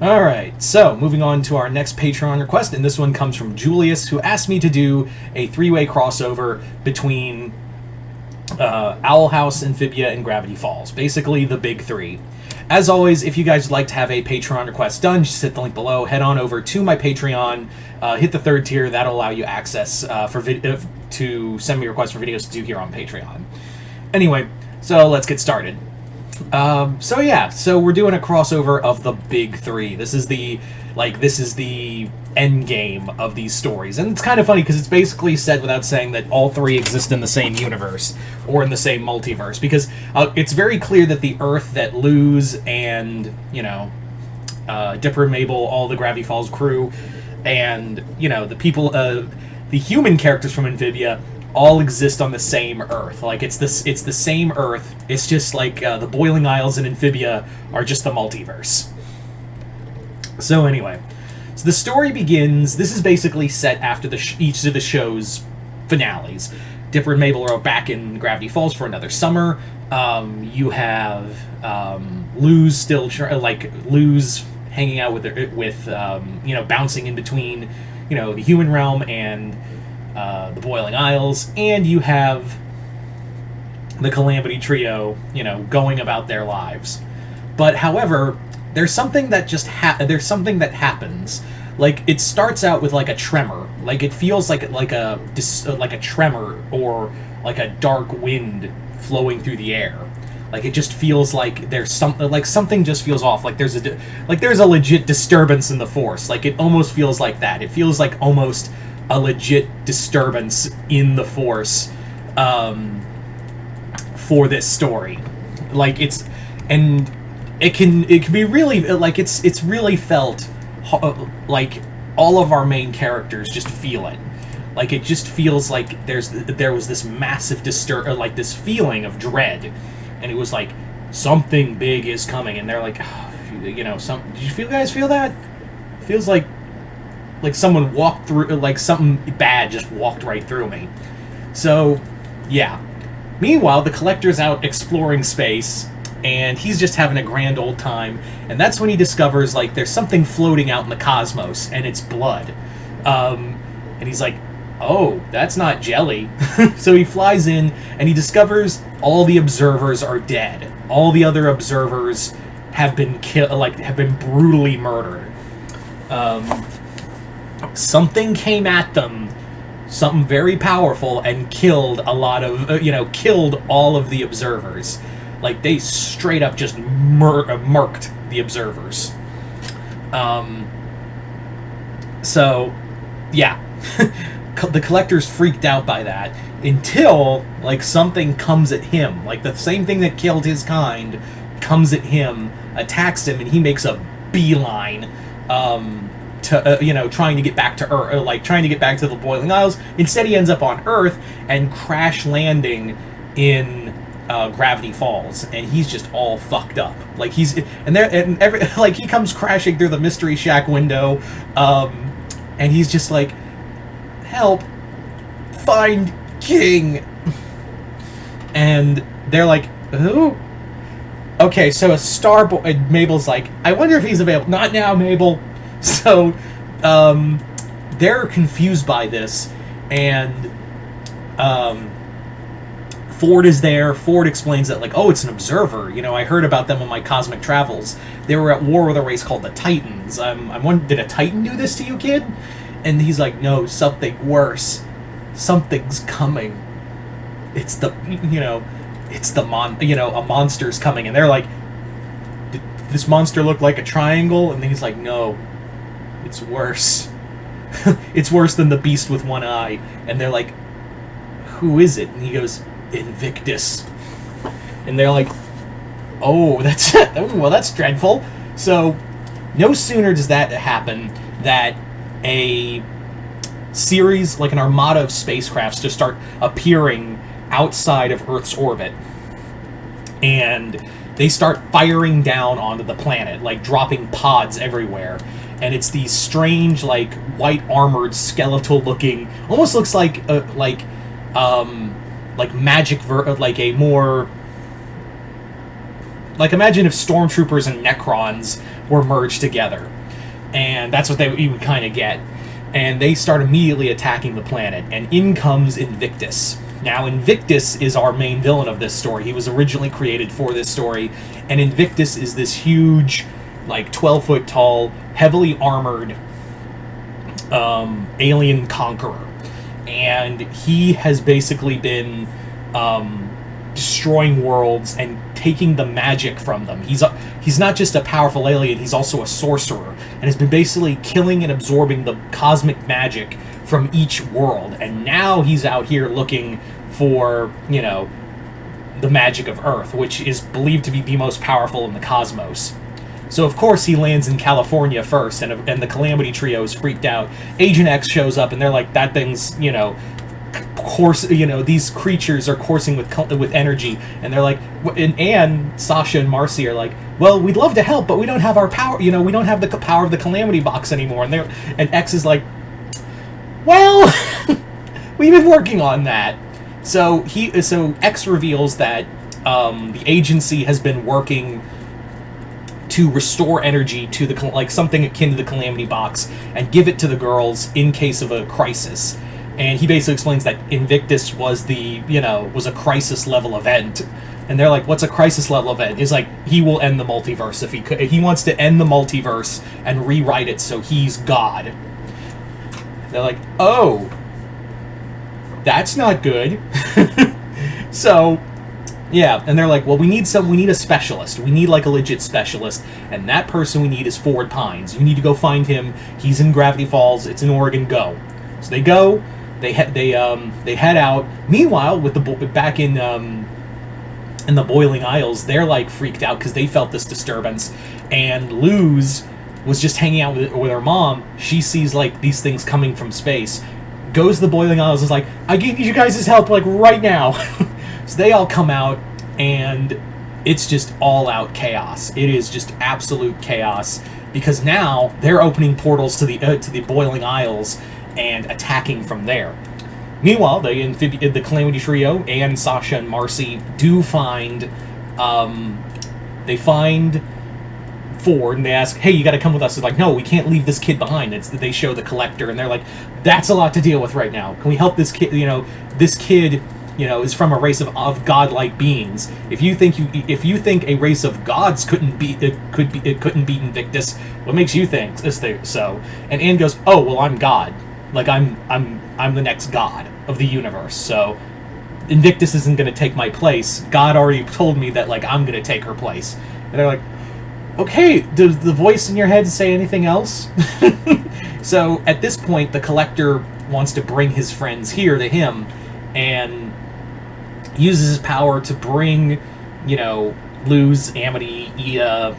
Alright, so moving on to our next Patreon request, and this one comes from Julius, who asked me to do a three-way crossover between Owl House, Amphibia, and Gravity Falls. Basically, the big three. As always, if you guys would like to have a Patreon request done, just hit the link below, head on over to my Patreon, hit the third tier, that'll allow you access to send me requests for videos to do here on Patreon. Anyway, so let's get started. So we're doing a crossover of the big three. This is the end game of these stories, and it's kind of funny because it's basically said without saying that all three exist in the same universe or in the same multiverse, because it's very clear that the Earth that Luz and Dipper and Mabel, all the Gravity Falls crew, and the people, the human characters from Amphibia, all exist on the same Earth. Like, it's the same Earth. It's just like the Boiling Isles and Amphibia are just the multiverse. So anyway, so the story begins. This is basically set after each of the show's finales. Dipper and Mabel are back in Gravity Falls for another summer. You have Luz still Luz hanging out with bouncing in between the human realm and the Boiling Isles, and you have the Calamity Trio, going about their lives. But however, there's something that happens. Like, it starts out with like a tremor. Like, it feels like a tremor or like a dark wind flowing through the air. Like, it just feels like there's something just feels off. Like there's a legit disturbance in the force. Like, it almost feels like that. It feels like almost a legit disturbance in the force for this story. Like, it can be really, like, it's really felt like all of our main characters just feel it. Like, it just feels like there was this massive this feeling of dread, and it was like something big is coming, and they're like, did you guys feel that? It feels like someone walked through, like something bad just walked right through me. So, yeah. Meanwhile, the Collector's out exploring space, and he's just having a grand old time, and that's when he discovers, like, there's something floating out in the cosmos, and it's blood. And he's like, oh, that's not jelly. So he flies in, and he discovers all the observers are dead. All the other observers have been have been brutally murdered. Something came at them, something very powerful, and killed a lot of, killed all of the observers. Like, they straight up just murked the observers. So, yeah. The Collector's freaked out by that until, like, something comes at him. Like, the same thing that killed his kind comes at him, attacks him, and he makes a beeline, to trying to get back to Earth, trying to get back to the Boiling Isles. Instead, he ends up on Earth and crash landing in Gravity Falls, and he's just all fucked up. Like, he comes crashing through the Mystery Shack window, and he's just like, help, find King. And they're like, who? Okay, so Mabel's like, I wonder if he's available. Not now, Mabel. So, they're confused by this, and Ford is there. Ford explains that, like, oh, it's an observer. I heard about them on my cosmic travels. They were at war with a race called the Titans. I'm wondering, did a Titan do this to you, kid? And he's like, no, something worse. Something's coming. It's a monster's coming. And they're like, did this monster look like a triangle? And then he's like, no. It's worse. It's worse than the beast with one eye. And they're like, who is it? And he goes, Invictus. And they're like, oh, that's dreadful. So, no sooner does that happen that a series, like an armada of spacecrafts, just start appearing outside of Earth's orbit. And they start firing down onto the planet, like dropping pods everywhere. And it's these strange, like, white armored, skeletal looking, almost looks like magic, like a more, like, imagine if stormtroopers and Necrons were merged together. And that's what you would kind of get. And they start immediately attacking the planet, and in comes Invictus. Now, Invictus is our main villain of this story. He was originally created for this story, and Invictus is this huge, like 12-foot tall, heavily armored alien conqueror. And he has basically been destroying worlds and taking the magic from them. He's not just a powerful alien, he's also a sorcerer, and has been basically killing and absorbing the cosmic magic from each world. And now he's out here looking for, you know, the magic of Earth, which is believed to be the most powerful in the cosmos. So of course he lands in California first, and the Calamity Trio is freaked out. Agent X shows up, and they're like, that thing's, you know, these creatures are coursing with energy, and they're like, and Sasha and Marcy are like, well, we'd love to help, but we don't have our power, you know, we don't have the power of the Calamity Box anymore. And X is like, well, we've been working on that. So X reveals that the agency has been working to restore energy to something akin to the Calamity Box and give it to the girls in case of a crisis. And he basically explains that Invictus was a crisis level event. And they're like, what's a crisis level event? He's like, he will end the multiverse if he could. He wants to end the multiverse and rewrite it so he's God. They're like, oh, that's not good. So, yeah, and they're like, well, we need a specialist. We need like a legit specialist, and that person we need is Ford Pines. You need to go find him. He's in Gravity Falls. It's in Oregon. Go. So they go. They head out. Meanwhile, with back in the Boiling Isles, they're like freaked out because they felt this disturbance, and Luz was just hanging out with her mom. She sees like these things coming from space, goes to the Boiling Isles, is like, I need you guys' help like right now. So they all come out, and it's just all-out chaos. It is just absolute chaos, because now they're opening portals to the Boiling Isles and attacking from there. Meanwhile, the Calamity Trio and Sasha and Marcy do find Ford, and they ask, hey, you gotta come with us. They're like, no, we can't leave this kid behind. They show the Collector, and they're like, that's a lot to deal with right now. Can we help this kid? You know, this kid, you know, is from a race of godlike beings. If you think a race of gods couldn't beat Invictus, what makes you think so? And Anne goes, oh, well, I'm God. Like, I'm the next god of the universe. So Invictus isn't going to take my place. God already told me that, like, I'm going to take her place. And they're like, okay, does the voice in your head say anything else? So at this point, the Collector wants to bring his friends here to him, and uses his power to bring, you know, Luz, Amity, Ida,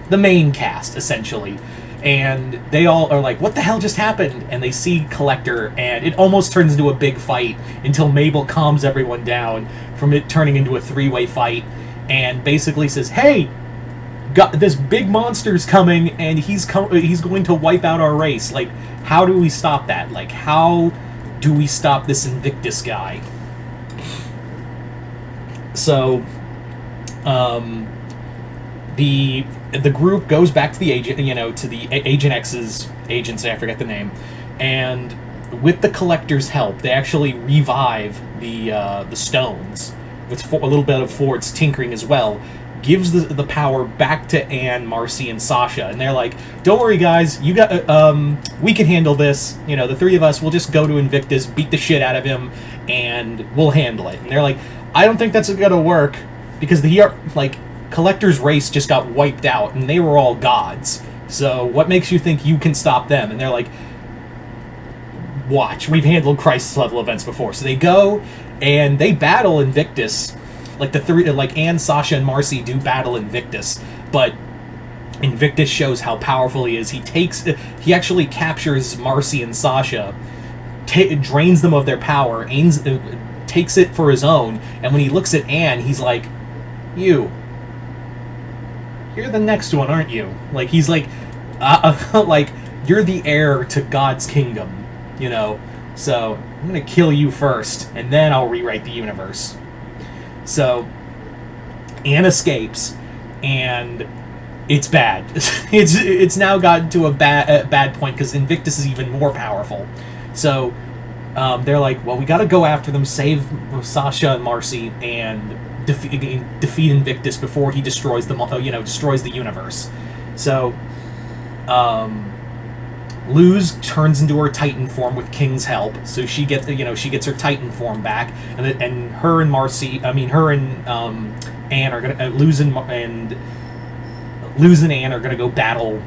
the main cast, essentially. And they all are like, what the hell just happened? And they see Collector, and it almost turns into a big fight until Mabel calms everyone down from it turning into a three-way fight, and basically says, hey, this big monster's coming, and he's going to wipe out our race. Like, how do we stop that? Like, how do we stop this Invictus guy? So, the group goes back to the agent, you know, to the Agent X's agency, I forget the name, and with the Collector's help, they actually revive the stones with a little bit of Ford's tinkering as well. Gives the power back to Anne, Marcy, and Sasha, and they're like, don't worry guys, we can handle this, you know, the three of us will just go to Invictus, beat the shit out of him, and we'll handle it. And they're like, I don't think that's gonna work, because Collector's race just got wiped out, and they were all gods, so what makes you think you can stop them? And they're like, watch, we've handled crisis level events before. So they go, and they battle Invictus. Like the three, like Anne, Sasha, and Marcy do battle Invictus, but Invictus shows how powerful he is. He actually captures Marcy and Sasha, drains them of their power, takes it for his own, and when he looks at Anne, he's like, you're the next one, aren't you? Like, he's like, like, you're the heir to God's kingdom, you know? So, I'm gonna kill you first, and then I'll rewrite the universe. So, Anne escapes, and it's bad. It's now gotten to a bad point because Invictus is even more powerful. So they're like, well, we got to go after them, save Sasha and Marcy, and defeat Invictus before he destroys destroys the universe. So Luz turns into her Titan form with King's help, so she gets her Titan form back, and her and Anne are gonna Luz and Anne are gonna go battle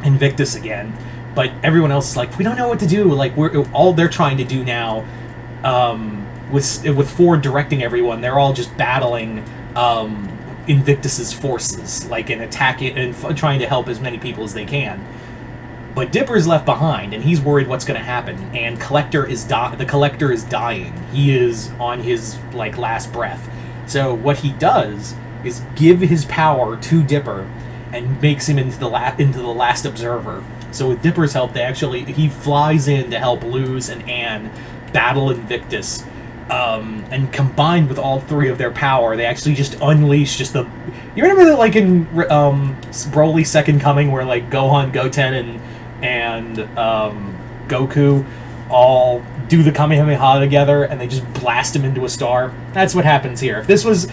Invictus again. But everyone else is like, we don't know what to do. Like all they're trying to do now, with Ford directing everyone, they're all just battling Invictus's forces, like and attacking and trying to help as many people as they can. But Dipper's left behind, and he's worried what's going to happen. And the Collector is dying. He is on his last breath. So what he does is give his power to Dipper, and makes him into the last observer. So with Dipper's help, he flies in to help Luz and Anne battle Invictus. And combined with all three of their power, they actually just unleash You remember that, in Broly's Second Coming, where Gohan, Goten, and Goku all do the Kamehameha together, and they just blast him into a star? That's what happens here. If this was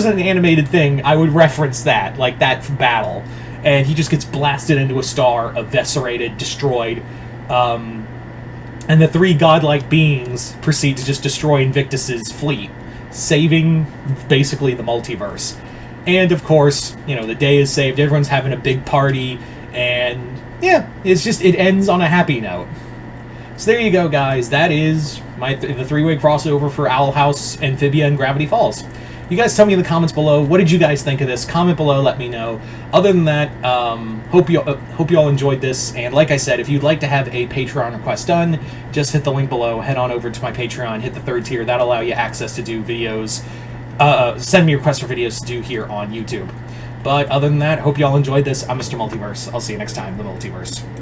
an animated thing, I would reference that, that battle. And he just gets blasted into a star, eviscerated, destroyed. And the three godlike beings proceed to just destroy Invictus's fleet, saving basically the multiverse. And of course, the day is saved. Everyone's having a big party, and yeah, it ends on a happy note. So there you go, guys. That is the three-way crossover for Owl House, Amphibia, and Gravity Falls. You guys tell me in the comments below, what did you guys think of this? Comment below, let me know. Other than that, hope you all enjoyed this. And like I said, if you'd like to have a Patreon request done, just hit the link below, head on over to my Patreon, hit the 3rd tier. That'll allow you access to do videos, send me requests for videos to do here on YouTube. But other than that, hope you all enjoyed this. I'm Mr. Multiverse. I'll see you next time, the Multiverse.